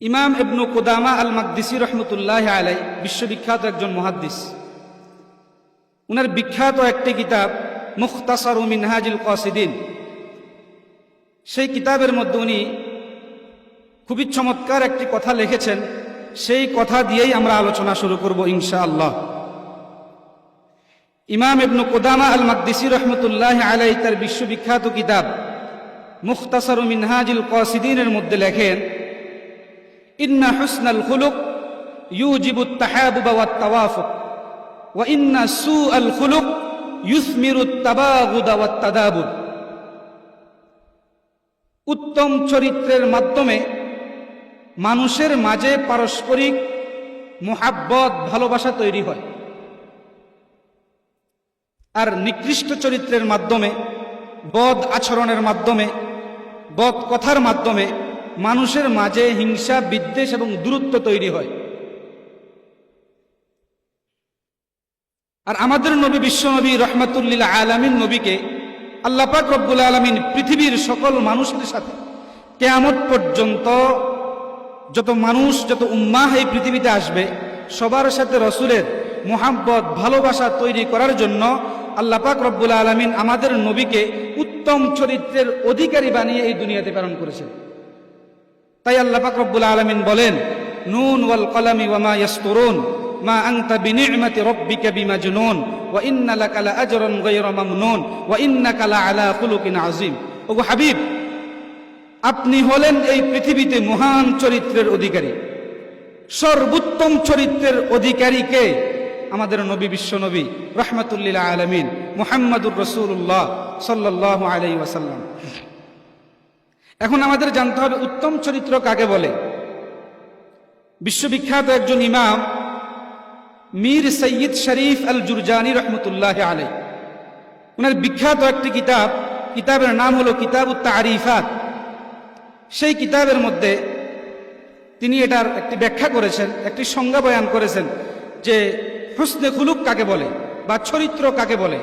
ইমাম ইবনু কুদামা আল মাকদিসি রহমতুল্লাহ আলাই বিশ্ববিখ্যাত একজন মুহাদ্দিস। উনার বিখ্যাত একটি কিতাব মুখতাসারু মিনহাজুল কাসিদিন, সেই কিতাবের মধ্যে উনি খুবই চমৎকার একটি কথা লিখেছেন। সেই কথা দিয়েই আমরা আলোচনা শুরু করব ইনশাআল্লাহ। ইমাম ইবনু কুদামা আল মাকদিসি রহমতুল্লাহ আলাই তার বিশ্ববিখ্যাত কিতাব মুখতাসারু মিনহাজুল কাসিদিনের মধ্যে লেখেন, ইন্না হুসনাল খুলুক ইউজিবুত তাহাবুব ওয়াত তাওয়াফুক ওয়া ইন্না সুআল খুলুক ইউসমিরুত তাবাগুদ ওয়াত তাদাবুর। উত্তম চরিত্রের মাধ্যমে মানুষের মাঝে পারস্পরিক মুহাব্বত, ভালোবাসা তৈরি হয়, আর নিকৃষ্ট চরিত্রের মাধ্যমে, বদ আচরণের মাধ্যমে, বদ কথার মাধ্যমে মানুষের মাঝে হিংসা, বিদ্বেষ এবং দূরত্ব তৈরি হয়। আর আমাদের নবী, বিশ্বনবী রহমাতুল্লিল আলামিন নবীকে আল্লাহ পাক রব্বুল আলামিন পৃথিবীর সকল মানুষের সাথে কিয়ামত পর্যন্ত যত মানুষ, যত উম্মাহ এই পৃথিবীতে আসবে, সবার সাথে রসুলের মুহাব্বত, ভালোবাসা তৈরি করার জন্য আল্লাহ পাক রব্বুল আলামিন আমাদের নবীকে উত্তম চরিত্রের অধিকারী বানিয়ে এই দুনিয়াতে প্রেরণ করেছেন। তাই আল্লাহ পাক রব্বুল আলামিন বলেন, নুন ওয়াল কলামি ওয়া মা ইয়াসতুরুন মা আনতা বিনি'মাতি রাব্বিকা বিমাজনুন ওয়া ইন্না লাকা লাআজরান গায়রা মামনুন ওয়া ইন্নাকা লাআলা খুলুকিন আযীম। ওগো হাবিব, আপনি হলেন এই পৃথিবীতে মহান চরিত্রের অধিকারী। সর্বোত্তম চরিত্রের অধিকারীকে আমাদের নবী, বিশ্বনবী রাহমাতুল্লিল আলামিন মুহাম্মাদুর রাসূলুল্লাহ সাল্লাল্লাহু আলাইহি ওয়াসাল্লাম। এখন আমাদের জানতে হবে উত্তম চরিত্র কাকে বলে। বিশ্ববিখ্যাত একজন ইমাম মীর সৈয়দ শরীফ আল জুরজানি রহমতুল্লাহ আলাই, উনার বিখ্যাত একটি কিতাব, কিতাবের নাম হলো কিতাবুত তারিফাত। সেই কিতাবের মধ্যে তিনি এটার একটি ব্যাখ্যা করেছেন, একটি সংজ্ঞা বয়ান করেছেন যে হুসনে খুলুক কাকে বলে বা চরিত্র কাকে বলে।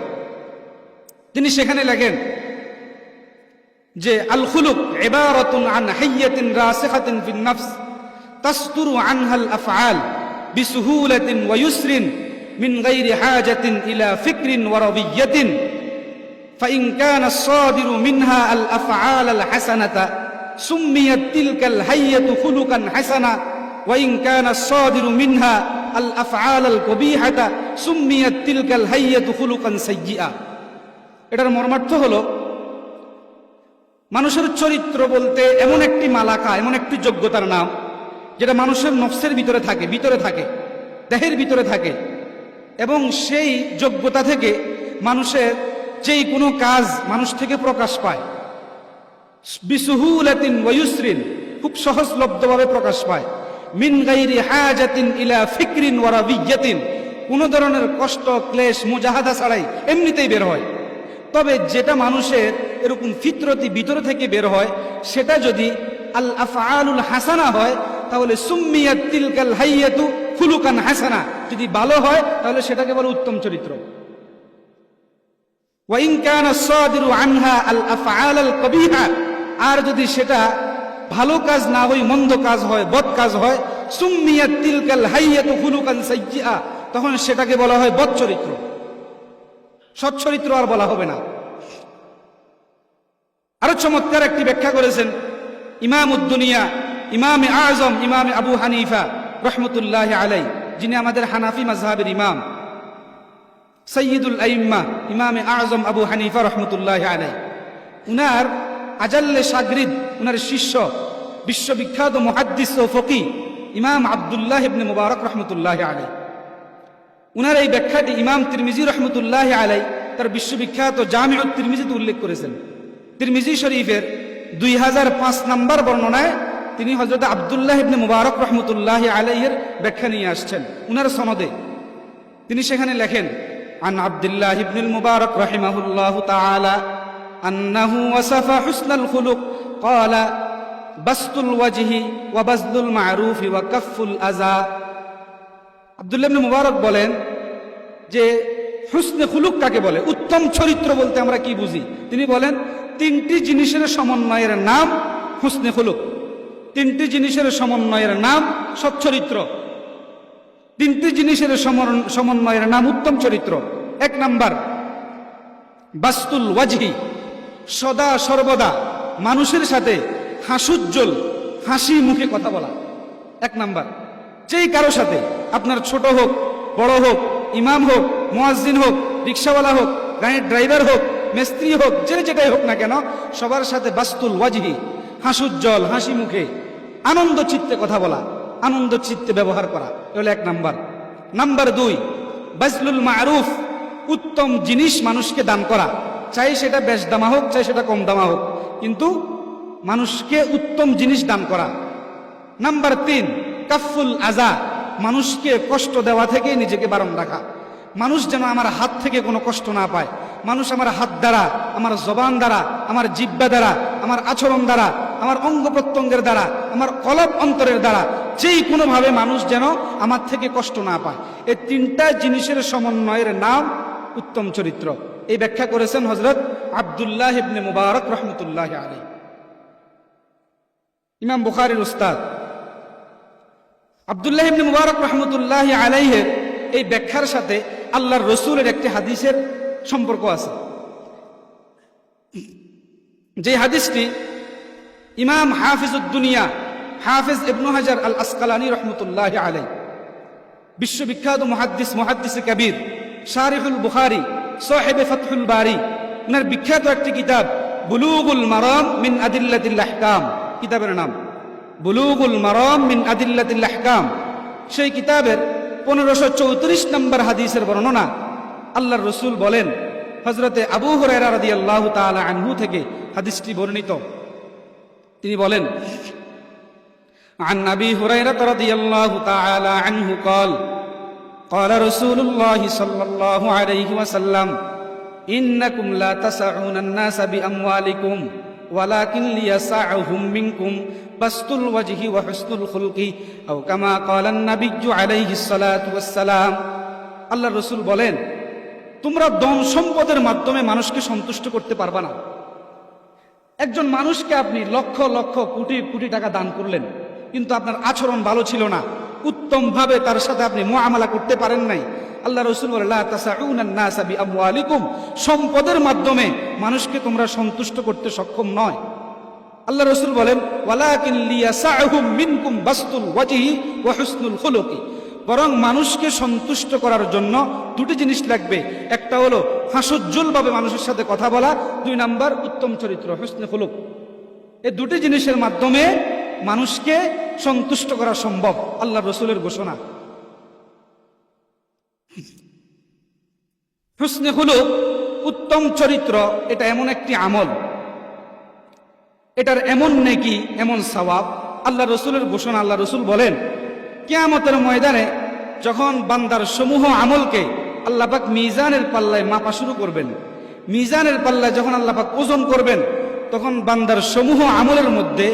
তিনি সেখানে লেখেন যে আল খুলুক ইবারাতুন আন হাইয়াতিন রাসিখাতিন ফিন নফস তাসতুরু আনহাল আফআল বিসুহুলাতিন ওয়া ইউসরিন মিন গায়রি হাজাতিন ইলা ফিকরিন ওয়া রাবিয়্যাতিন ফাইন কানা আস-সাদিরু মিনহা আল আফআল আল হাসানাতা সুম্মিয়াত তিলকাল হাইয়াতু খুলুকান হাসানা ওয়া ইন কানা আস-সাদিরু মিনহা আল আফআল আল কবিহাতা সুম্মিয়াত তিলকাল হাইয়াতু খুলুকান সাইয়্যিআ। এটার মর্মার্থ হলো, মানুষের চরিত্র বলতে এমন একটি মালাকা, এমন একটি যোগ্যতার নাম যেটা মানুষের নফসের ভিতরে থাকে, দেহের ভিতরে থাকে, এবং সেই যোগ্যতা থেকে মানুষের যেই কোনো কাজ মানুষ থেকে প্রকাশ পায়। বিসুহুলাতিন ওয়া ইউসরিন, খুব সহজলভ্যভাবে প্রকাশ পায়। মিন গায়রি হাজাতিন ইলা ফিকরিন ওয়া রাবিয়্যাতিন, কোনো ধরনের কষ্ট, ক্লেশ, মুজাহাদা ছাড়াই এমনিতেই বের হয়। তবে যেটা মানুষের এরকম ফিতরতি ভিতরে থেকে বের হয়, সেটা যদি আল আফআলুল হাসানা হয় তাহলে সুম্মিয়াত তিলকাল হাইয়াতু খুলুকান হাসানা, যদি ভালো হয় তাহলে সেটাকে বলে উত্তম চরিত্র। ওয়া ইন কানা আস-সাদিরু আনহা আল আফআল আল কবিহা, আর যদি সেটা ভালো কাজ না হয়, মন্দ কাজ হয়, বদ কাজ হয়, সুম্মিয়াত তিলকাল হাইয়াতু খুলুকান সাইয়্যিআ, তখন সেটাকে বলা হয় বদ চরিত্র, সৎ চরিত্র আর বলা হবে না। আরো চমৎকার একটি ব্যাখ্যা করেছেন ইমামুদ দুনিয়া, ইমামে আজম, ইমামে আবু হানিফা রহমতুল্লাহ আলাই, যিনি আমাদের হানাফি মাযহাবের ইমাম, সৈয়দুল আইম্মা ইমামে আজম আবু হানিফা রহমতুল্লাহ আলাই। উনার আজাল্লে শাগরিদ, উনার শিষ্য, বিশ্ববিখ্যাত মুহাদ্দিস ও ফকিহ ইমাম আব্দুল্লাহ ইবনে মুবারক রহমতুল্লাহ আলাই। উনার এই ব্যাখ্যাটি ইমাম তিরমিজি রহমতুল্লাহ আলাই তার বিশ্ববিখ্যাত জামিউত তিরমিজিতে উল্লেখ করেছেন। তিরমিজি শরীফের 2005 নম্বর বর্ণনায় তিনি হযরত আব্দুল্লাহ ইবনে মুবারক রহমতুল্লাহ আলাইহির ব্যাখ্যা নিয়ে আসছেন উনার সনদে। তিনি সেখানে লেখেন, আন আব্দুল্লাহ ইবনুল মুবারক রাহিমাহুল্লাহু তাআলা আন্নাহু ওয়াসাফা হুসনাল খুলুক ক্বালা বাসতুল ওয়াজহি ওয়া বাযলুল মা'রুফি ওয়া কাফফুল আযা। আব্দুল্লাহ ইবনে মুবারক বলেন যে হুসনে খুলুক কাকে বলে, উত্তম চরিত্র বলতে আমরা কি বুঝি। তিনি বলেন, তিনটি জিনিসের সমন্বয়ের নাম হুসনে খুলুক। তিনটি জিনিসের সমন্বয়ের নাম সচ্চরিত্র। তিনটি জিনিসের সমন্বয়ের নাম উত্তম চরিত্র। এক নাম্বার বাস্তুল ওয়াজহি, সদা সর্বদা মানুষের সাথে হাস্যোজ্জ্বল হাসি মুখে কথা বলা। এক নাম্বার, যেই কারো সাথে, আপনার ছোট হোক বড় হোক, ইমাম হোক মুয়াজ্জিন হোক, রিক্সাওয়ালা হোক, গাড়ির ড্রাইভার হোক, মিস্ত্রি হোক, যে যেটাই হোক না কেন, সবার সাথে বাস্তুল ওয়াজহি, হাস্যোজ্জ্বল হাসি মুখে আনন্দ চিত্তে কথা বলা, আনন্দ চিত্তে ব্যবহার করা, এগুলো এক নাম্বার। নাম্বার দুই, বাজলুল মারুফ, উত্তম জিনিস মানুষকে দান করা, চাই সেটা বেশ দামা হোক চাই সেটা কম দামা হোক, কিন্তু মানুষকে উত্তম জিনিস দান করা। নাম্বার তিন, কাফুল আজা, মানুষকে কষ্ট দেওয়া থেকে নিজেকে বারণ রাখা। মানুষ যেন আমার হাত থেকে কোনো কষ্ট না পায়। মানুষ আমার হাত দ্বারা, আমার জবান দ্বারা, আমার জিহ্বা দ্বারা, আমার আচরণ দ্বারা, আমার অঙ্গ প্রত্যঙ্গের দ্বারা, আমার কলব অন্তরের দ্বারা যেই কোনোভাবে মানুষ যেন আমার থেকে কষ্ট না পায়। এই তিনটা জিনিসের সমন্বয়ের নাম উত্তম চরিত্র। এই ব্যাখ্যা করেছেন হযরত আব্দুল্লাহ ইবনে মুবারক রহমতুল্লাহ আলাইহি, ইমাম বুখারীর উস্তাদ। আব্দুল্লাহ ইবনে মুবারক রহমতুল্লাহ আলাইহির এই ব্যাখ্যার সাথে আল্লাহর রসুলের একটি হাদিসের সম্পর্ক আছে। যে হাদিসটি ইমাম হাফিজুদ্দুনিয়া হাফিজ ইবনে হাজার আল আসকালানী রহমতুল্লাহ আলাইহি, বিশ্ববিখ্যাত মুহাদ্দিস কবির, শারিহুল বুখারী, সাহিবে ফাতহুল বারী, উনার বিখ্যাত একটি কিতাব বুলুগুল মারাম মিন আদিল্লাতিল আহকাম, কিতাবের নাম বুলুগুল মারাম মিন আদিল্লাতিল আহকাম। সেই কিতাবের 1534 নম্বর হাদিসের বর্ণনা আল্লাহর রসুল বলেন, হযরতে আবু হুরায়রা রাদিয়াল্লাহু তাআলা আনহু থেকে হাদিসটি বর্ণিত। তিনি বলেন, عن أبي هريرة رضي الله تعالى عنه قال قال رسول الله صلى الله عليه وسلم إنكم لا تسعون الناس بأموالكم ولكن ليسعهم منكم بسط الوجه وحسن الخلق أو كما قال النبي عليه الصلاة والسلام। আল্লাহর রাসূল বলেন, তোমরা ধন সম্পদের মাধ্যমে মানুষকে সন্তুষ্ট করতে পারবে না। একজন মানুষকে আপনি লক্ষ লক্ষ কোটি কোটি টাকা দান করলেন, কিন্তু আপনার আচরণ ভালো ছিল না, উত্তম ভাবে তার সাথে আপনি মুআমালা করতে পারেন নাই। আল্লাহ রাসূল বলেন, লা তাসাউনান নাসা বিআমওয়ালিকুম, সম্পদের মাধ্যমে মানুষকে তোমরা সন্তুষ্ট করতে সক্ষম নয়। আল্লাহ রাসূল বলেন, ওয়ালাকিন লিয়াসাহুম মিনকুম বাসতুল ওয়াজহি ওয়া হুসনুল খুলুকি, বরং মানুষকে সন্তুষ্ট করার জন্য দুটি জিনিস লাগবে। একটা হলো হাস্যোজ্জ্বল ভাবে মানুষের সাথে কথা বলা, দুই নাম্বার উত্তম চরিত্র, হুসনে খুলুক। এই দুটি জিনিসের মাধ্যমে মানুষকে সন্তুষ্ট করা সম্ভব, আল্লাহ রসুলের ঘোষণা। হুসনে খুলুক, উত্তম চরিত্র, এটা এমন একটি আমল, এটার এমন নেকি, এমন সওয়াব, আল্লাহ রসুলের ঘোষণা। আল্লাহ রসুল বলেন, কিয়ামতের ময়দানে যখন বান্দার সমূহ আমলকে আল্লাহ পাক মিজানের পাল্লায় মাপা শুরু করবেন, মিজানের পাল্লায় যখন আল্লাহ পাক ওজন করবেন, তখন বান্দার সমূহ আমলের মধ্যে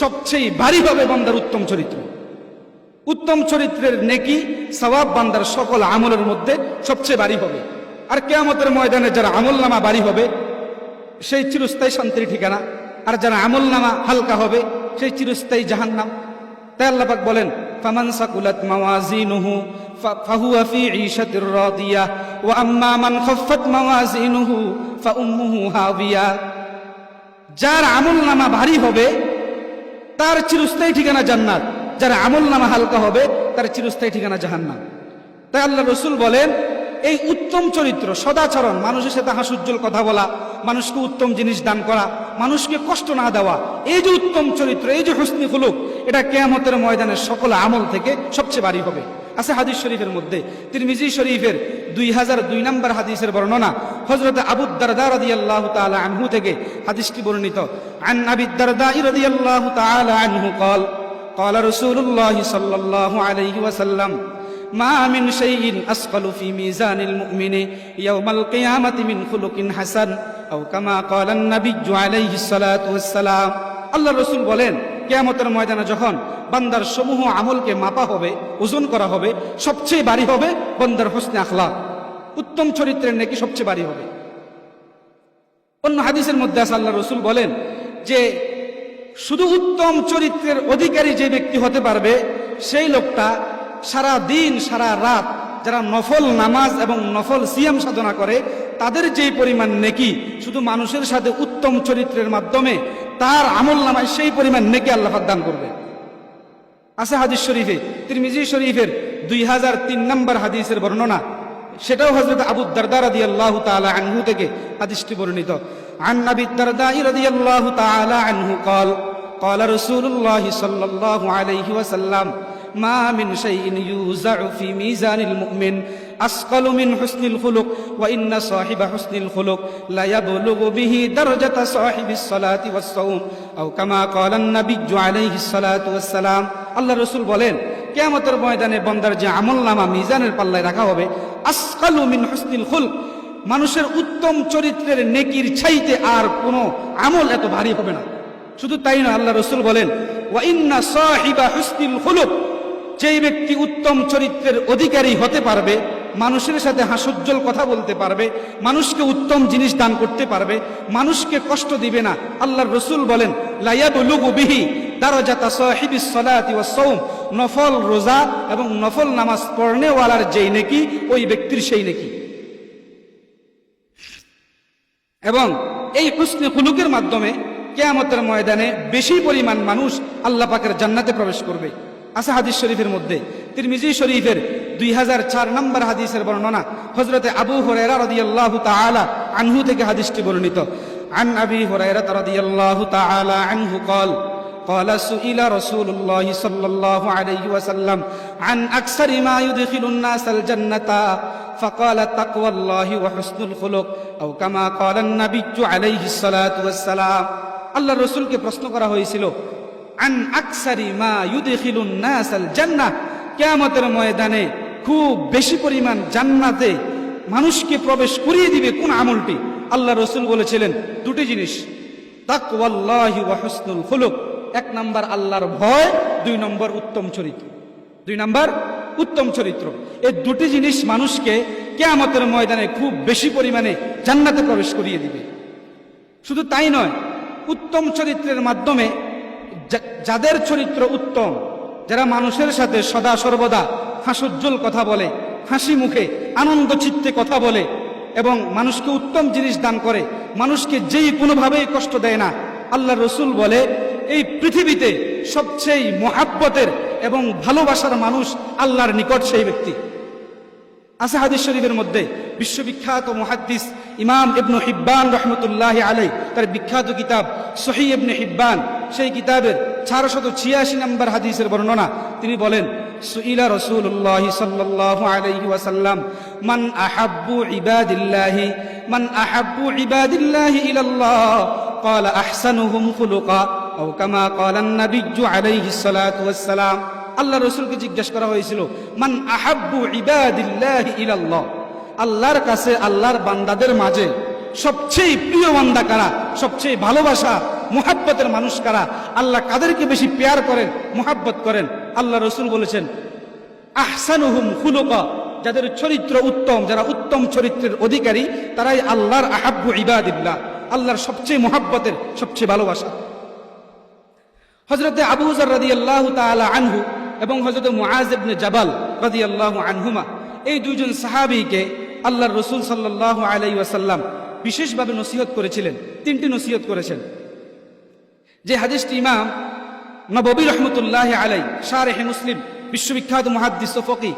সবচেয়ে ভারী হবে বান্দার উত্তম চরিত্র। উত্তম চরিত্রের নেকি সওয়াব বান্দার সকল আমলের মধ্যে সবচেয়ে ভারী হবে। আর কিয়ামতের ময়দানে যারা আমল নামা ভারী হবে সেই চিরস্থায়ী শান্তির ঠিকানা, আর যারা আমল নামা হালকা হবে সেই চিরস্থায়ী জাহান্নাম। তাই আল্লাহ পাক বলেন, ফামান সাকুলাত মাওয়াজিনুহু ফাহুয়া ফি ঈশাতির রাদিয়া ওয়া আম্মা মান খাফফাত মাওয়াজিনুহু ফাউম্মুহু হাবিয়া। যার আমল নামা ভারী হবে তার চিরস্থায়ী ঠিকানা জান্নাত, যার আমল নামা হালকা হবে তার চিরস্থায়ী ঠিকানা জাহান্নাম। তাই আল্লাহ রসুল বলেন, এই উত্তম চরিত্র, সদাচরণ, মানুষের সাথে হাস্যোজ্জ্বল কথা বলা, মানুষকে উত্তম জিনিস দান করা, মানুষকে কষ্ট না দেওয়া, এই যে উত্তম চরিত্র, এই যে হুসনে খুলুক, এটা কিয়ামতের ময়দানের সকল আমল থেকে সবচেয়ে ভারী হবে। আছে হাদিস শরীফের মধ্যে, তিরমিজি শরীফের 2002 নম্বর হাদিসের বর্ণনা, হযরত আবু দারদা রাদিয়াল্লাহু তাআলা আনহু থেকে হাদিসটি বর্ণিত। আন আবি দারদা রাদিয়াল্লাহু তাআলা আনহু قال قال رسول الله صلى الله عليه وسلم ما من شيء أثقل في ميزان المؤمن يوم القيامة من خلق حسن أو كما قال النبي عليه الصلاة والسلام। আল্লাহ রাসূল বলেন, কিয়ামতের ময়দানে যখন বান্দার সমূহ আমলকে মাপা হবে, ওজন করা হবে, সবচেয়ে ভারী হবে বান্দার হুসনে আখলাক, উত্তম চরিত্রের নেকি সবচেয়ে ভারী হবে। অন্য হাদিসের মধ্যে আছে, আল্লাহ রাসূল বলেন যে শুধু উত্তম চরিত্রের অধিকারী যে ব্যক্তি হতে পারবে সেই লোকটা সারা দিন সারা রাত যারা নফল নামাজ এবং নফল সিয়াম সাধনা করে তাদের যে পরিমাণ নেকি শুধু মানুষের সাথে উত্তম চরিত্রের মাধ্যমে তার আমল নামায় সেই পরিমাণ নেকি আল্লাহ পাক দান করবে। আছে হাদিস শরীফে, তিরমিজি শরীফের 2003 নম্বর হাদিসের বর্ণনা, সেটাও হযরত আবু দারদা রাদিয়াল্লাহু তাআলা আনহু থেকে হাদিসটি বর্ণিত। আন আবি দারদা রাদিয়াল্লাহু তাআলা আনহু قال قال رسول الله صلى الله عليه وسلم ما من شيء يوزع في ميزان المؤمن أثقل من حسن الخلق وإن صاحب حسن الخلق لا يبلغ به درجة صاحب الصلاة والصوم أو كما قال النبي عليه الصلاة والسلام। আল্লাহ রাসূল বলেন, কিয়ামতের ময়দানে বান্দার যে আমলনামা মিজানের পাল্লায় রাখা হবে, আসকালু মিন হুসনিল খুলক, মানুষের উত্তম চরিত্রের নেকির চাইতে আর কোনো আমল এত ভারী হবে না। শুধু তাই না, আল্লাহ রাসূল বলেন, ওয়া ইন্না সাহিবা হুসনিল খুলক, যেই ব্যক্তি উত্তম চরিত্রের অধিকারী হতে পারবে, মানুষের সাথে হাস্যোজ্জ্বল কথা বলতে পারবে, মানুষকে উত্তম জিনিস দান করতে পারবে, মানুষকে কষ্ট দিবে না, আল্লাহর রাসূল বলেন লা ইয়াবলুগু বিহি দারাজাতা সাহিবিস সালাতি ওয়াস সাওম, নফল রোজা এবং নফল নামাজ পড়নেওয়ালার যেই নেকি ওই ব্যক্তির সেই নেকি। এবং এই হুসনে খুলুকের মাধ্যমে কিয়ামতের ময়দানে বেশি পরিমাণ মানুষ আল্লাহ পাকের জান্নাতে প্রবেশ করবে। আছে হাদিস শরীফের মধ্যে, তিরমিজি শরীফের 2004 নম্বর হাদিসের বর্ণনা, হযরতে আবু হুরায়রা রাদিয়াল্লাহু তাআলা আনহু থেকে হাদিসটি বর্ণিত। আন আবি হুরায়রা রাদিয়াল্লাহু তাআলা আনহু قال قال سئل رسول الله صلى الله عليه وسلم عن أكثر ما يدخل الناس الجنة فقال تقوى الله وحسن الخلق أو كما قال النبي عليه الصلاة والسلام। আল্লাহর রাসূলকে প্রশ্ন করা হয়েছিল, আন আকসারি মা ইউদখিলুন নাসাল জান্নাহ, কিয়ামতের ময়দানে খুব বেশি পরিমাণ জান্নাতে মানুষকে প্রবেশ করিয়ে দিবে কোন আমলটি? আল্লাহর রাসূল বলেছিলেন দুটি জিনিস, তাকওয়াল্লাহি ওয়া হুসনুল খুলুক, এক নাম্বার আল্লাহর ভয়, দুই নম্বর উত্তম চরিত্র। দুই নাম্বার উত্তম চরিত্র, এই দুটি জিনিস মানুষকে কিয়ামতের ময়দানে খুব বেশি পরিমাণে জান্নাতে প্রবেশ করিয়ে দিবে। শুধু তাই নয়, উত্তম চরিত্রের মাধ্যমে যাদের চরিত্র উত্তম, যারা মানুষের সাথে সদা সর্বদা হাস্যোজ্জ্বল কথা বলে, হাসি মুখে আনন্দ চিত্তে কথা বলে এবং মানুষকে উত্তম জিনিস দান করে, মানুষকে যেই কোনোভাবেই কষ্ট দেয় না, আল্লাহ রাসূল বলে এই পৃথিবীতে সবচেয়ে মুহাব্বতের এবং ভালোবাসার মানুষ আল্লাহর নিকট সেই ব্যক্তি। আছে হাদিস শরীফের মধ্যে বিশ্ববিখ্যাত মুহাদ্দিস ইমাম ইবনে হিব্বান রাহমাতুল্লাহি আলাইহি তার বিখ্যাত কিতাব সহিহ ইবনে হিব্বান, সেই কিতাবের 486 নম্বর হাদিসের বর্ণনা, তিনি বলেন, সুইলা রাসূলুল্লাহ সাল্লাল্লাহু আলাইহি ওয়াসাল্লাম মান আহাব্বু ইবাদিল্লাহি ইলাল্লাহ ক্বালা আহসানুহুম খুলুকা আও কামা ক্বালা an-নাবিয়্যু আলাইহিস সালাতু ওয়াস সালাম। আল্লাহ রাসূলকে জিজ্ঞাসা করা হয়েছিল, মান আহাব্বু ইবাদিল্লাহি ইলাল্লাহ, আল্লাহর কাছে আল্লাহর বান্দাদের মাঝে সবচেয়ে প্রিয় বান্দা কারা, সবচেয়ে ভালোবাসা মুহাব্বতের মানুষ কারা, আল্লাহ কাদেরকে বেশি প্যার করেন, মুহাব্বত করেন? আল্লাহ রাসূল বলেছেন আহসানুহুম খুলুকা, যাদের চরিত্র উত্তম, যারা উত্তম চরিত্রের অধিকারী, তারাই আল্লাহর আহাব্বু ইবাদিল্লাহ, আল্লাহর সবচেয়ে মুহাব্বতের, সবচেয়ে ভালোবাসা। হযরতে আবু যর রাদিয়াল্লাহু তাআলা আনহু এবং হযরতে মুআজ ইবনে জাবাল রাদিয়াল্লাহু আনহুমা, এই দুইজন সাহাবীকে আল্লাহর রাসূল সাল্লাল্লাহু আলাইহি ওয়াসাল্লাম বিশেষভাবে নসিহত করেছিলেন। তিনটি নসিহত করেছেন, যে হাদিসটি ইমাম নববী রাহমাতুল্লাহি আলাইহি শারহে মুসলিম, বিশ্ববিখ্যাত মুহাদ্দিস ও ফকিহ,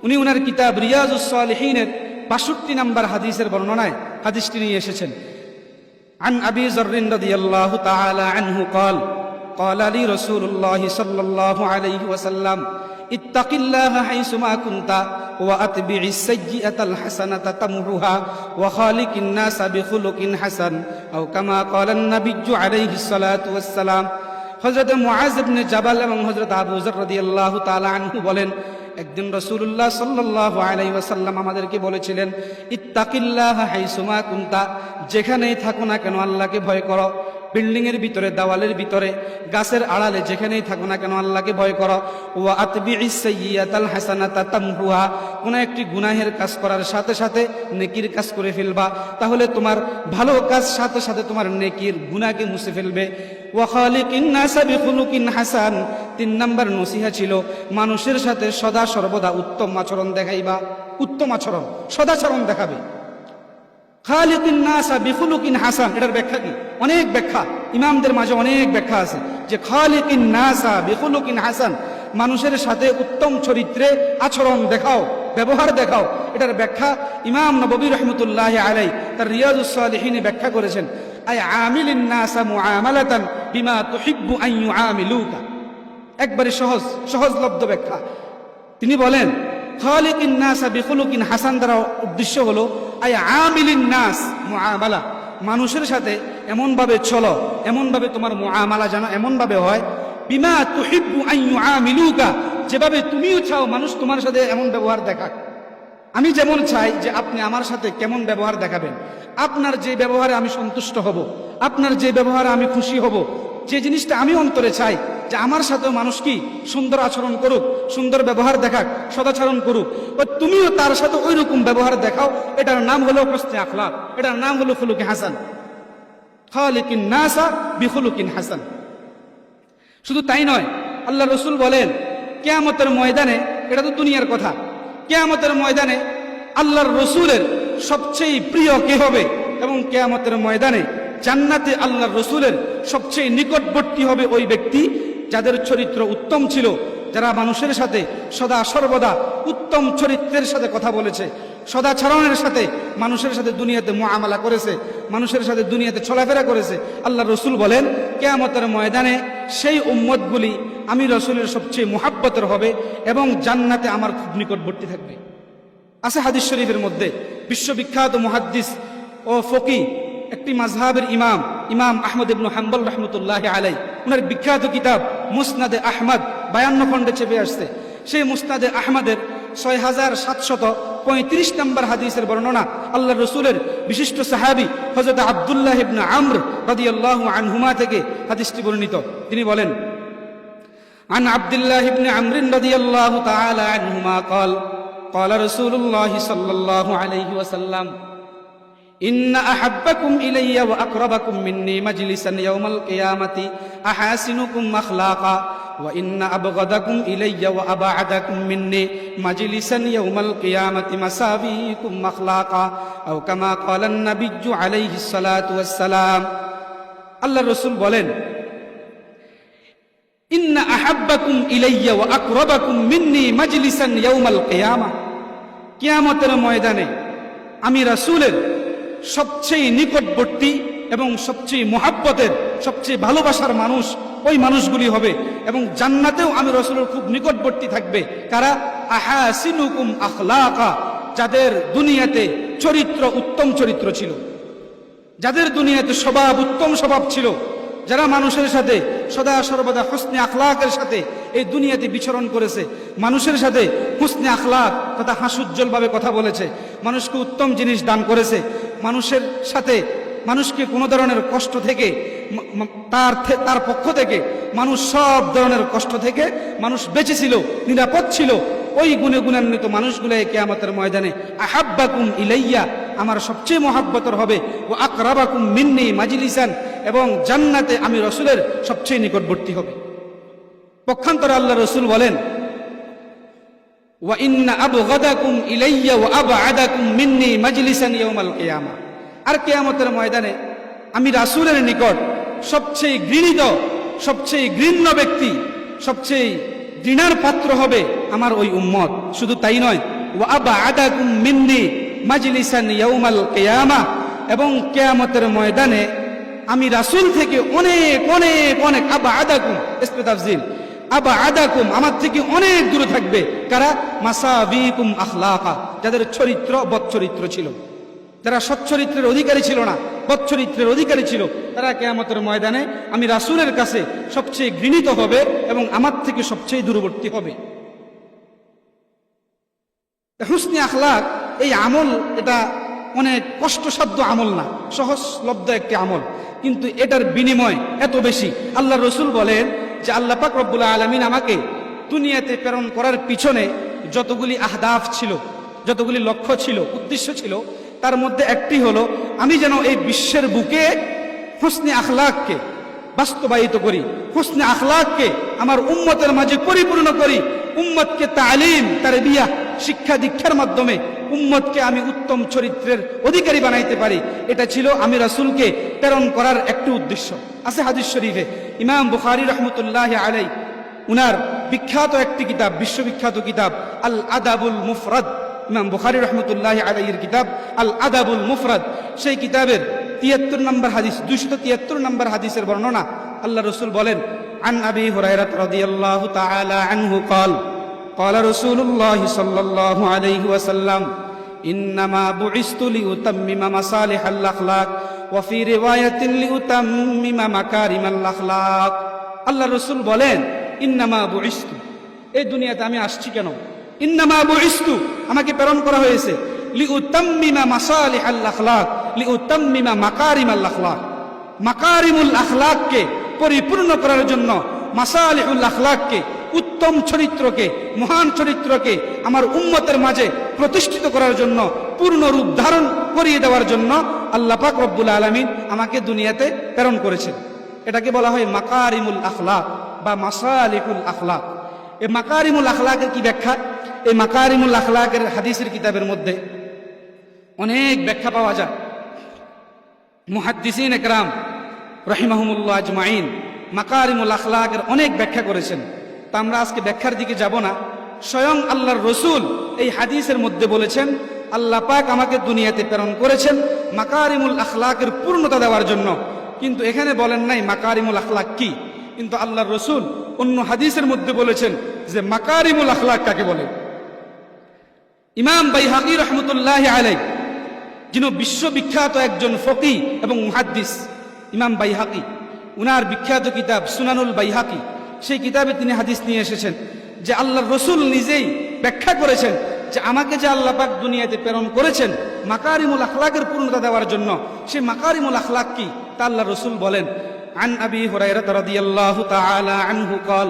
উনি ওনার কিতাব রিয়াজুস সালিহিনের 62 নম্বর হাদিসের বর্ণনায় হাদিসটি নিয়ে এসেছেন। আন আবি যর রাদিয়াল্লাহু তাআলা আনহু قال قال لي رسول الله صلى الله عليه وسلم اتق الله حيثما كنت واتبع السيئة الحسنة تمحها وخالق الناس بخلق حسن او كما قال النبي عليه الصلاة والسلام। হযরত মুআজ ইবনে জাবাল এবং হযরত আবু যর রাদিয়াল্লাহু তাআলা আনহু বলেন, একদিন রাসূলুল্লাহ সাল্লাল্লাহু আলাইহি ওয়াসাল্লাম আমাদেরকে বলেছিলেন, ইত্তাকিল্লাহা হাইসুমা কুনতা, যেখানেই থাকো না কেন আল্লাহকে ভয় করো। বিল্ডিং এর ভিতরে, দেওয়ালের ভিতরে, গাছের আড়ালে, যেখানেই থাকো না কেন আল্লাহকে ভয় করো। ওয়া আতবিইস সাইয়্যাতাল হাসানাতা তামহুহা, কোন একটি গুনাহের কাজ করার সাথে সাথে নেকির কাজ করে ফেলবা, তাহলে তোমার ভালো কাজ সাথে সাথে তোমার নেকির গুনাহকে মুছে ফেলবে। ওয়া খালিকিন নাসা বিখুলুকিন হাসান। 3 নাম্বার নসিহা ছিল মানুষের সাথে সদা সর্বদা উত্তম আচরণ দেখাইবা, উত্তম আচরণ, সদাচরণ দেখাবে। খালিকিন নাসা বিখুলুকিন হাসান, এটার ব্যাখ্যা কি? অনেক ব্যাখ্যা, ইমামদের মাঝে অনেক ব্যাখ্যা আছে যে খালিকিন নাসা বিখুলুকিন হাসান, মানুষের সাথে উত্তম চরিত্রে আচরণ দেখাও, ব্যবহার দেখাও। এটার ব্যাখ্যা ইমাম নববী রহমতুল্লাহ আলাইহি তার রিয়াজুস সালিহিনে ব্যাখ্যা করেছেন, আই আমিলিন নাসা মুআমালাতান বিমা তুহিব্বু আন ইউআমিলুকা। একবারে সহজলব্ধ ব্যাখ্যা। তিনি বলেন খালিকিন নাসা বিখুলুকিন হাসান দ্বারা উদ্দেশ্য হলো আই আমিলিন নাস মুআমালা, মানুষের সাথে এমন ভাবে চলো, এমন ভাবে তোমার মুআমালা যেন এমন ভাবে হয় বিমা তুহিব্বু আন ইউআমিলুকা, যেভাবে তুমিও চাও মানুষ তোমার সাথে এমন ব্যবহার দেখাক। আমি যেমন চাই যে আপনি আমার সাথে কেমন ব্যবহার দেখাবেন, আপনার যে ব্যবহারে আমি সন্তুষ্ট হব, আপনার যে ব্যবহারে আমি খুশি হব, যে জিনিসটা আমি অন্তরে চাই যে আমার সাথেও মানুষ কি সুন্দর আচরণ করুক, সুন্দর ব্যবহার দেখাক, সদাচরণ করুক, তুমিও তার সাথে ওই রকম ব্যবহার দেখাও। এটার নাম হলো হুসনে আখলাক, এটার নাম হলো খুলুকে হাসান। খালিকিন নাসা বিখুলুকিন হাসান। শুধু তাই নয়, আল্লাহ রসুল বলেন কিয়ামতের ময়দানে, এটা তো দুনিয়ার কথা, কিয়ামতের ময়দানে আল্লাহর রসুলের সবচেয়ে প্রিয় কে হবে, এবং কিয়ামতের ময়দানে জান্নাতে আল্লাহর রসুলের সবচেয়ে নিকটবর্তী হবে ওই ব্যক্তি যাদের চরিত্র উত্তম ছিল, যারা মানুষের সাথে সদা সর্বদা উত্তম চরিত্রের সাথে কথা বলেছে, সদাচরণের সাথে মানুষের সাথে দুনিয়াতে মুআমালা করেছে, মানুষের সাথে দুনিয়াতে চলাফেরা করেছে। আল্লাহ রসুল বলেন কিয়ামতের ময়দানে সেই উম্মতগুলি আমি রসুলের সবচেয়ে মুহাব্বতের হবে এবং জান্নাতে আমার খুব নিকটবর্তী থাকবে। আছে হাদিস শরীফের মধ্যে বিশ্ববিখ্যাত মুহাদ্দিস ও ফকি, একটি মাযহাবের ইমাম, ইমাম আহমদ ইবনে হাম্বল রহমতুল্লাহ আলাই, ওনার বিখ্যাত কিতাব মুসনাদে আহমদ 52 খণ্ডে চেপে আসছে। সেই মুসনাদে আহমদের 6735 নম্বর হাদিসের বর্ণনা আল্লাহ রসুলের বিশিষ্ট সাহাবী হযরত আব্দুল্লাহ ইবনে আমর রাদিয়াল্লাহু আনহুমা থেকে হাদিসটি বর্ণিত। তিনি বলেন عن عبد الله بن عمرو رضي الله تعالى عنهما قال قال رسول الله صلى الله عليه وسلم إن أحبكم إلي وأقربكم مني مجلسا يوم القيامة أحاسنكم أخلاقا وإن أبغضكم إلي وأبعدكم مني مجلسا يوم القيامة مساويكم أخلاقا أو كما قال النبي عليه الصلاة والسلام. الله الرسول বলেন ইন্না আহাব্বাকুম ইলাইয়া ওয়া আকরাবাকুম মিন্নি মাজলিসান ইয়াউমাল কিয়ামা, কিয়ামতের ময়দানে আমি রাসূলের সবচেয়ে নিকটবর্তী এবং সবচেয়ে মুহাব্বতের, সবচেয়ে ভালোবাসার মানুষ ওই মানুষগুলি হবে, এবং জান্নাতেও আমি রাসূলের খুব নিকটবর্তী থাকবে। কারা? আহাসিনুকুম আখলাকা, যাদের দুনিয়াতে চরিত্র উত্তম চরিত্র ছিল, যাদের দুনিয়াতে স্বভাব উত্তম স্বভাব ছিল, যারা মানুষের সাথে সদা সর্বদা হুসনে আখলাকের সাথে এই দুনিয়াতে বিচরণ করেছে, মানুষের সাথে হুসনে আখলাক তথা হাস্যোজ্জ্বল ভাবে কথা বলেছে, মানুষকে উত্তম জিনিস দান করেছে, মানুষের সাথে মানুষকে কোনো ধরনের কষ্ট থেকে তার পক্ষ থেকে মানুষ সব ধরনের কষ্ট থেকে মানুষ বেঁচে ছিল, নিরাপদ ছিল। ওই গুণে গুণান্বিত মানুষগুলাই কিয়ামতের ময়দানে আহাব্বাকুম ইলাইয়া, আমার সবচেয়ে মহাব্বতের হবে, ও আকরাবাকুম মিন্নি মাজলিসান, এবং জান্নাতে আমি রসুলের সবচেয়ে নিকটবর্তী হবে। পক্ষান্তরে আল্লাহ রসুল বলেন ওয়া ইন্না আবগাদাকুম ইলাইয়া ওয়া আবআদাকুম মিন্নি মাজলিসান ইয়াউমাল কিয়ামা, আর কিয়ামতের ময়দানে আমি রাসূলের নিকট সবচেয়ে ঘৃণিত, সবচেয়ে ঘৃণ্য ব্যক্তি, সবচেয়ে ঘৃণার পাত্র হবে আমার ওই উম্মত। শুধু তাই নয়, ওয়া আবআদাকুম মিন্নি মাজলিসান ইয়াউমাল কিয়ামা, এবং কিয়ামতের ময়দানে আমি রাসূল থেকে অনেক অনেক অনেক আবআদাকুম ইসমে তাফজিল, আবআদাকুম আমার থেকে অনেক দূরে থাকবে। কারা? মাসাবিকুম আখলাকা, যাদের চরিত্র বদচরিত্র ছিল, যারা সচ্চরিত্রের অধিকারী ছিল না, বদচরিত্রের অধিকারী ছিল, তারা কিয়ামতের ময়দানে আমি রাসূলের কাছে সবচেয়ে ঘৃণিত হবে এবং আমার থেকে সবচেয়ে দূরবর্তী হবে। হুসনে আখলাক এই আমল, এটা অনেক কষ্টসাধ্য আমল না, সহজলব্ধ একটি আমল, কিন্তু এটার বিনিময় এত বেশি। আল্লাহ রসুল বলেন যে আল্লাহ পাক রব্বুল আলামিন আমাকে দুনিয়াতে প্রেরণ করার পিছনে যতগুলি আহদাফ ছিল, যতগুলি লক্ষ্য ছিল, উদ্দেশ্য ছিল, তার মধ্যে একটি হলো আমি যেন এই বিশ্বের বুকে হুসনে আখলাককে বাস্তবায়িত করি, হুসনে আখলাককে আমার উম্মতের মাঝে পরিপূর্ণ করি, উম্মতকে তালিম তারবিয়া শিক্ষা দীক্ষার মাধ্যমে উম্মতকে আমি উত্তম চরিত্রের অধিকারী বানাইতে পারি। এটা ছিল আমি রাসূলকে প্রেরণ করার একটি উদ্দেশ্য। আছে হাদিস শরীফে, ইমাম বুখারী রহমতুল্লাহ আলাই উনার বিখ্যাত একটি কিতাব, বিশ্ববিখ্যাত কিতাব আল আদাবুল মুফরাদ, ইমাম বুখারী রহমতুল্লাহ আলাইহির কিতাব আল আদাবুল মুফরাদ, সেই কিতাবের 73 নম্বর হাদিস, 273 নম্বর হাদিসের বর্ণনা আল্লাহ রসুল বলেন, আন আবি হুরায়রা রাদিয়াল্লাহু তাআলা আনহু قال قال رسول الله صلى الله عليه وسلم إنما بعثت لأتمم مصالح الأخلاق وفي رواية لأتمم مكارم الأخلاق। আল্লাহ রসুল বলেন, ইন্নামা বুইস্তু, এই দুনিয়াতে আমি আসছি কেন? ইন্নামা বুইস্তু, আমাকে প্রেরণ করা হয়েছে লিউতাম্মিমা মাসালিহাল আখলাক, লিউতাম্মিমা মাকারিমাল আখলাক, মাকারিমুল আখলাককে পরিপূর্ণ করার জন্য, মাসালিহুল আখলাককে উত্তম চরিত্রকে, মহান চরিত্রকে আমার উম্মতের মাঝে প্রতিষ্ঠিত করার জন্য, পূর্ণ রূপ ধারণ করিয়ে দেওয়ার জন্য আল্লাহ পাক রব্বুল আলামিন আমাকে দুনিয়াতে প্রেরণ করেছেন। এটাকে বলা হয় মাকারিমুল আখলাক বা মাসালিহুল আখলাক। এই মাকারিমুল আখলাকের কি ব্যাখ্যা? এই মাকারিমুল আখলাকের হাদিসের কিতাবের মধ্যে অনেক ব্যাখ্যা পাওয়া যায়। মুহাদ্দিসিন একরাম রাহিমাহুমুল্লাহ আজমাইন মাকারিমুল আখলাকের অনেক ব্যাখ্যা করেছেন। তা আমরা আজকে ব্যাখ্যার দিকে যাব না। স্বয়ং আল্লাহর রসুল এই হাদিসের মধ্যে বলেছেন, আল্লাহ পাক আমাকে দুনিয়াতে প্রেরণ করেছেন মাকারিমুল আখলাকের পূর্ণতা দেওয়ার জন্য। কিন্তু এখানে বলেন নাই মাকারিমুল আখলাক কি। কিন্তু আল্লাহর রসুল অন্য হাদিসের মধ্যে বলেছেন যে মাকারিমুল আখলাক কাকে বলে। ইমাম বাইহাকী রহমতুল্লাহ আলাইহি, যিনি বিশ্ববিখ্যাত একজন ফকি এবং মুহাদ্দিস, ইমাম বাইহাকী, উনার বিখ্যাত কিতাব সুনানুল বাইহাকী, সেই কিতাবে তিনি হাদিস নিয়ে এসেছেন যে আল্লাহর রসুল নিজেই ব্যাখ্যা করেছেন যে আমাকে যে আল্লাহ পাক দুনিয়াতে প্রেরণ করেছেন মাকারিমুল আখলাকের পূর্ণতা দেওয়ার জন্য, সেই মাকারিমুল আখলাক কি তা আল্লাহ রসুল বলেন। আন আবি হুরায়রা রাদিয়াল্লাহু তাআলা আনহু قال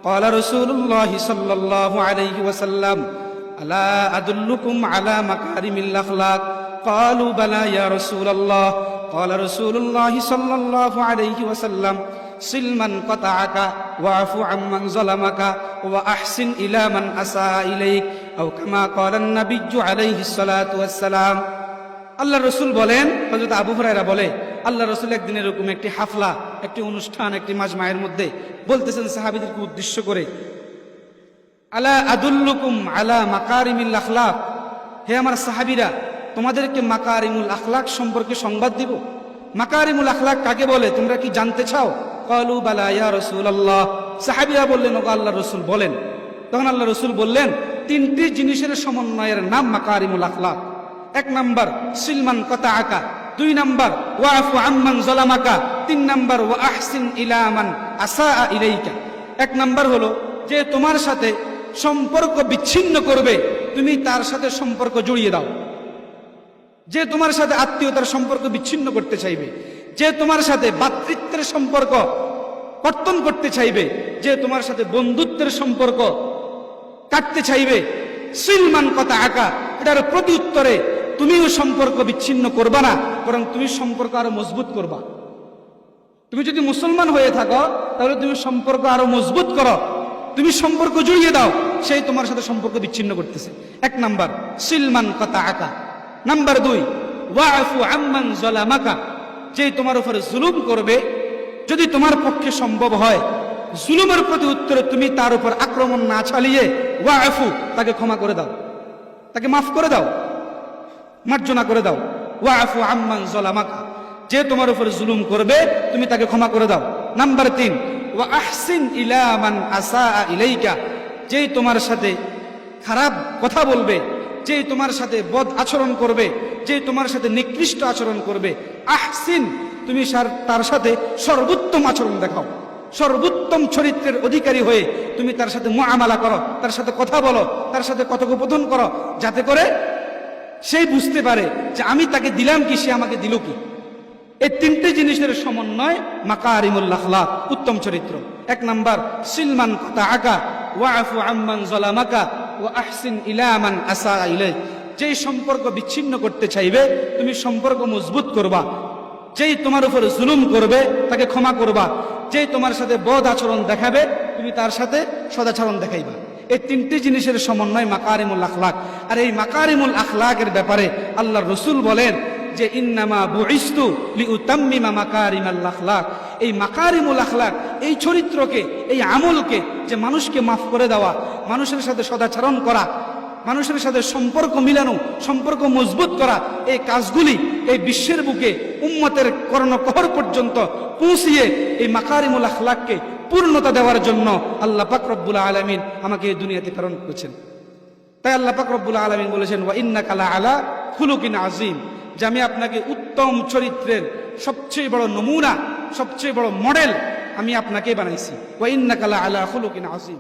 قال رسول الله صلى الله عليه وسلم ألا أدلكم على مكارم الأخلاق قالوا بلى يا رسول الله قال رسول الله صلى الله عليه وسلم صل من قطعك واعف عمن ظلمك وأحسن إلى من أساء إليك أو كما قال النبي عليه الصلاة والسلام। আল্লাহ রসুল বলেন, হযরত আবু হুরায়রা বলে, আল্লাহ রসুল একদিন এরকম একটি হাফলা, একটি অনুষ্ঠান, একটি মাজমায়ের মধ্যে বলতেছেন সাহাবীদেরকে উদ্দেশ্য করে, আলা আদুল্লুকুম আলা মাকারিমিল আখলাক, হে আমার সাহাবীরা, তোমাদেরকে মাকারিমুল আখলাক সম্পর্কে সংবাদ দিব। মাকারিমুল আখলাক কাকে বলে তোমরা কি জানতে চাও? ক্বালু বালা ইয়া রাসূলুল্লাহ, সাহাবীরা বললেন, ওগো আল্লাহর রাসূল বলেন। তখন আল্লাহ রাসূল বললেন, তিনটি জিনিসের সমন্বয়ের নাম মাকারিমুল আখলাক। এক নাম্বার সিলমান কাতাআকা, দুই নাম্বার ওয়াফু আম্মান যালামাকা, তিন নাম্বার ওয়া আহসিন ইলা মান আসাআ ইলাইকা। এক নাম্বার হলো যে তোমার সাথে সম্পর্ক বিচ্ছিন্ন করবে, তুমি তার সাথে সম্পর্ক জড়িয়ে দাও। যে তোমার সাথে আত্মীয়তার সম্পর্ক বিচ্ছিন্ন করতে চাইবে, যে তোমার সাথে ভ্রাতৃত্বের সম্পর্ক কর্তন করতে চাইবে, যে তোমার সাথে বন্ধুত্বের সম্পর্ক কাটতে চাইবে, সিলমান কাতাআকা, এটার প্রতি উত্তরে তুমিও সম্পর্ক বিচ্ছিন্ন করবা না, বরং তুমি সম্পর্ক আরো মজবুত করবা। তুমি যদি মুসলমান হয়ে থাকো তাহলে তুমি সম্পর্ক আরো মজবুত করো, তুমি সম্পর্ক জড়িয়ে দাও, সেই তোমার সাথে সম্পর্ক বিচ্ছিন্ন করতেছে। এক নাম্বার সিলমান কাতাআকা। নাম্বার দুই ওয়াফু আম্মান যালামাকা, যে তোমার উপরে জুলুম করবে, যদি তোমার পক্ষে সম্ভব হয় জুলুমের প্রতি উত্তরে তুমি তার উপর আক্রমণ না চালিয়ে ওয়াফু, তাকে ক্ষমা করে দাও, তাকে মাফ করে দাও, মার্জনা করে দাও। ওয়াফু আম্মান যালামাকা, যে তোমার উপর জুলুম করবে তুমি তাকে ক্ষমা করে দাও। নাম্বার তিন ওয়া আহসিন ইলা মান আসাআ ইলাইকা, যে তোমার সাথে খারাপ কথা বলবে, যে তোমার সাথে বদ আচরণ করবে, যে তোমার সাথে নিকৃষ্ট আচরণ করবে, আহসিন, তুমি তার সাথে সর্বোত্তম আচরণ দেখাও, সর্বোত্তম চরিত্রের অধিকারী হয়ে তুমি তার সাথে মুআমালা করো, তার সাথে কথা বলো, তার সাথে কথোপকথন করো, যাতে করে সে বুঝতে পারে যে আমি তাকে দিলাম কি, সে আমাকে দিল কি। এই তিনটে জিনিসের সমন্বয় মাকারিমুল আখলাক, উত্তম চরিত্র। এক নাম্বার সিলমান কাতাআকা ওয়াফু আম্মান যালামাকা ওয়া আহসিন ইলা মান আসাআ ইলাইক, যে সম্পর্ক বিচ্ছিন্ন করতে চাইবে তুমি সম্পর্ক মজবুত করবা। যেই তোমার উপর জুলুম করবে তাকে ক্ষমা করবা, যেই তোমার সাথে বদ আচরণ দেখাবে তুমি তার সাথে সদাচরণ দেখাইবা। এই তিনটি জিনিসের সমন্বয় মাকারিমুল আখলাক। আর এই মাকারিমুল আখলাকের ব্যাপারে আল্লাহর রাসূল বলেন যে ইন্নামা বুইস্তু লিউতাম্মিমা মাকারিমাল আখলাক। এই মাকারিমুল আখলাক, এই চরিত্রকে, এই আমলকে, যে মানুষকে মাফ করে দেওয়া, মানুষের সাথে সদাচরণ করা, মানুষের সাথে সম্পর্ক মিলানো, সম্পর্ক মজবুত করা, এই কাজগুলি এই বিশ্বের বুকে উম্মতের কর্ণকহর পর্যন্ত পৌঁছিয়ে এই মাকারিমুল আখলাককে পূর্ণতা দেওয়ার জন্য আল্লাহ পাক রব্বুল আলামিন আমাকে এই দুনিয়াতে প্রেরণ করেছেন। তাই আল্লাহ পাক রব্বুল আলামিন বলেছেন ওয়া ইন্নাকা লাআলা খুলুকিন আযীম, যে আমি আপনাকে উত্তম চরিত্রের সবচেয়ে বড় নমুনা, সবচেয়ে বড় মডেল আমি আপনাকে বানাইছি। ওয়া ইন্নাকা লাআলা খুলুকিন আযীম।